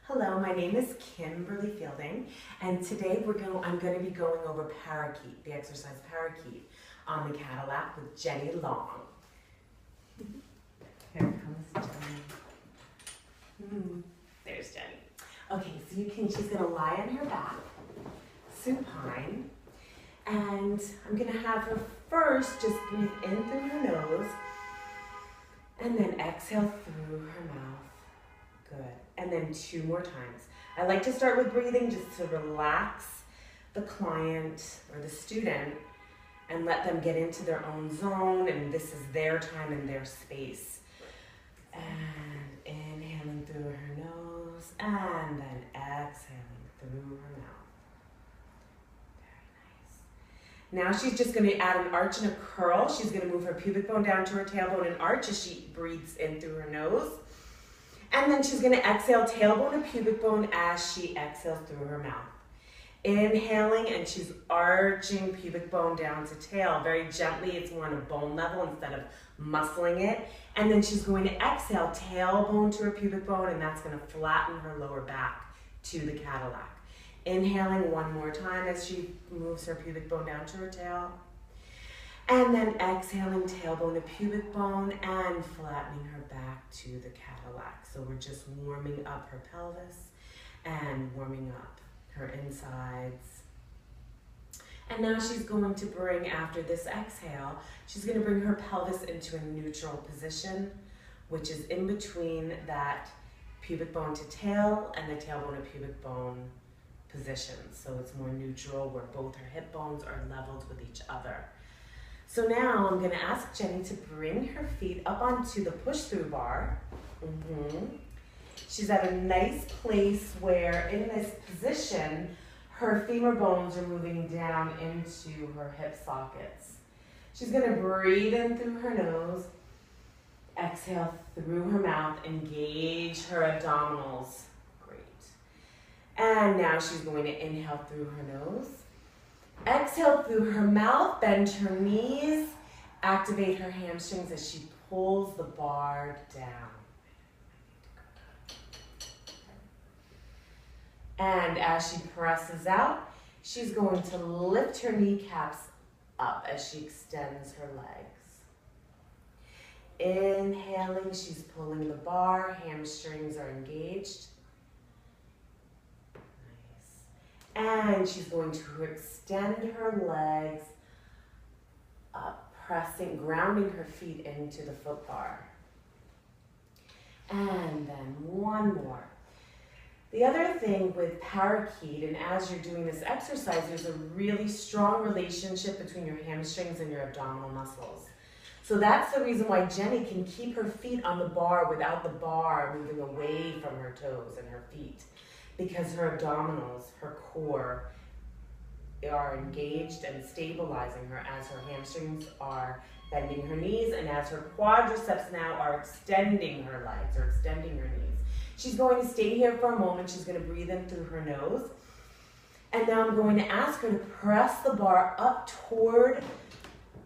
Hello, my name is Kimberly Fielding, and today I'm going to be going over Parakeet, the exercise Parakeet, on the Cadillac with Jenny Long. Here comes Jenny. There's Jenny. Okay, so she's going to lie on her back, supine, and I'm going to have her first just breathe in through her nose, and then exhale through her mouth. Good. And then 2 more times. I like to start with breathing just to relax the client or the student and let them get into their own zone, and this is their time and their space. And inhaling through her nose and then exhaling through her mouth. Very nice. Now she's just going to add an arch and a curl. She's going to move her pubic bone down to her tailbone and arch as she breathes in through her nose. And then she's going to exhale tailbone and pubic bone as she exhales through her mouth. Inhaling, and she's arching pubic bone down to tail. Very gently, it's more on a bone level instead of muscling it. And then she's going to exhale tailbone to her pubic bone, and that's going to flatten her lower back to the Cadillac. Inhaling 1 more time as she moves her pubic bone down to her tail. And then exhaling tailbone to pubic bone and flattening her back to the Cadillac. So we're just warming up her pelvis and warming up her insides. And now she's going to bring, after this exhale, she's going to bring her pelvis into a neutral position, which is in between that pubic bone to tail and the tailbone to pubic bone position. So it's more neutral where both her hip bones are leveled with each other. So now I'm going to ask Jenny to bring her feet up onto the push-through bar. She's at a nice place where in this position, her femur bones are moving down into her hip sockets. She's going to breathe in through her nose, exhale through her mouth, engage her abdominals. Great. And now she's going to inhale through her nose. Exhale through her mouth, bend her knees, activate her hamstrings as she pulls the bar down. And as she presses out, she's going to lift her kneecaps up as she extends her legs. Inhaling, she's pulling the bar, hamstrings are engaged. And she's going to extend her legs up, grounding her feet into the foot bar. And then 1 more. The other thing with Parakeet, and as you're doing this exercise, there's a really strong relationship between your hamstrings and your abdominal muscles. So that's the reason why Jenny can keep her feet on the bar without the bar moving away from her toes and her feet. Because her abdominals, her core, are engaged and stabilizing her as her hamstrings are bending her knees and as her quadriceps now are extending her legs or extending her knees. She's going to stay here for a moment. She's going to breathe in through her nose. And now I'm going to ask her to press the bar up toward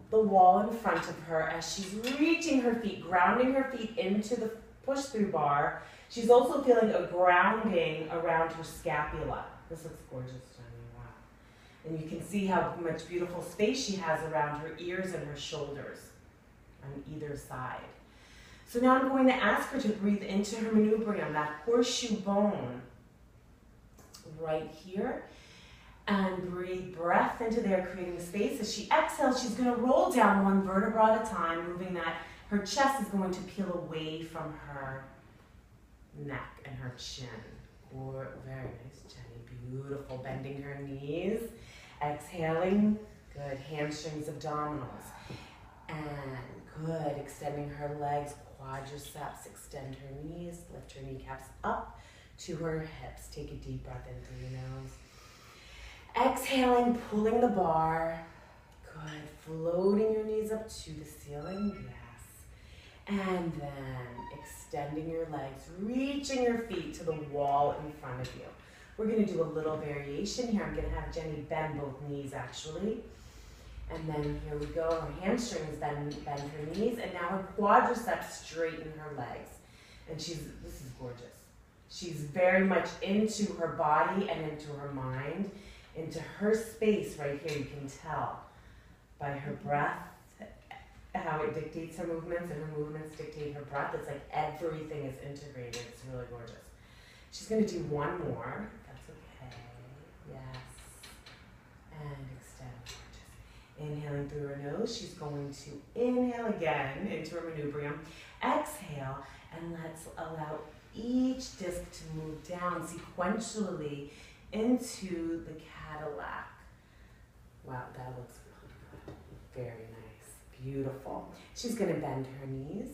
the wall in front of her as she's reaching her feet, grounding her feet into the push-through bar. She's also feeling a grounding around her scapula. This looks gorgeous, Jenny. Wow. And you can see how much beautiful space she has around her ears and her shoulders on either side. So now I'm going to ask her to breathe into her manubrium, that horseshoe bone right here. And breathe breath into there, creating a space. As she exhales, she's going to roll down 1 vertebra at a time, moving that her chest is going to peel away from her neck and her chin. Very nice, Jenny. Beautiful. Bending her knees. Exhaling. Good. Hamstrings, abdominals. And good. Extending her legs, quadriceps. Extend her knees. Lift her kneecaps up to her hips. Take a deep breath in through your nose. Exhaling, pulling the bar. Good. Floating your knees up to the ceiling. Yes. And then extending your legs, reaching your feet to the wall in front of you. We're going to do a little variation here. I'm going to have Jenny bend both knees actually. And then here we go. Her hamstrings bend her knees. And now her quadriceps straighten her legs. And this is gorgeous. She's very much into her body and into her mind, into her space right here. You can tell by her breath how it dictates her movements, and her movements dictate her breath. It's like everything is integrated. It's really gorgeous. She's going to do one more. That's okay. Yes. And extend. Gorgeous. Inhaling through her nose. She's going to inhale again into her manubrium. Exhale, and let's allow each disc to move down sequentially into the Cadillac. Wow, that looks really good. Very nice. Beautiful. She's going to bend her knees.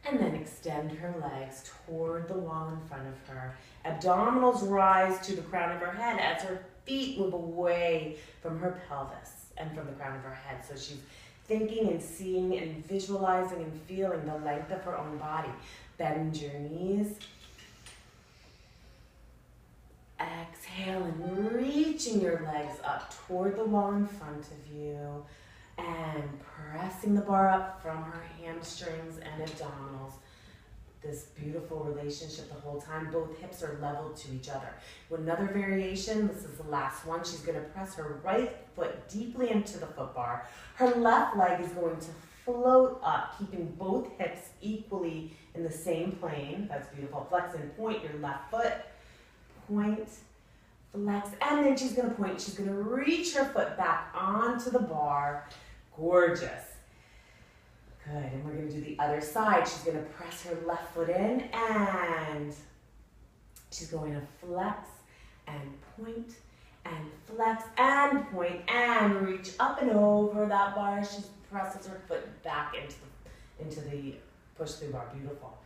And then extend her legs toward the wall in front of her. Abdominals rise to the crown of her head as her feet move away from her pelvis and from the crown of her head. So she's thinking and seeing and visualizing and feeling the length of her own body. Bend your knees. Exhale and reaching your legs up toward the wall in front of you and pressing the bar up from her hamstrings and abdominals. This beautiful relationship the whole time. Both hips are leveled to each other. With another variation, this is the last one. She's going to press her right foot deeply into the foot bar. Her left leg is going to float up, keeping both hips equally in the same plane. That's beautiful. Flex and point your left foot. Point, flex, and then she's going to point. She's going to reach her foot back onto the bar. Gorgeous. Good, and we're going to do the other side. She's going to press her left foot in, and she's going to flex and point, and flex and point, and reach up and over that bar. She presses her foot back into the push-through bar. Beautiful.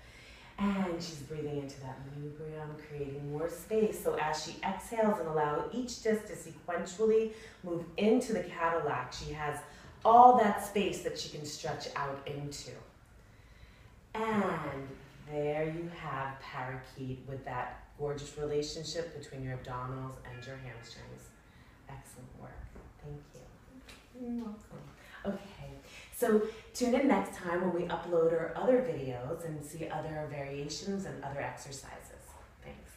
And she's breathing into that manubrium, creating more space. So as she exhales and allow each disc to sequentially move into the Cadillac, she has all that space that she can stretch out into. And there you have Parakeet with that gorgeous relationship between your abdominals and your hamstrings. Excellent work. Thank you. You're welcome. Okay, so tune in next time when we upload our other videos and see other variations and other exercises. Thanks.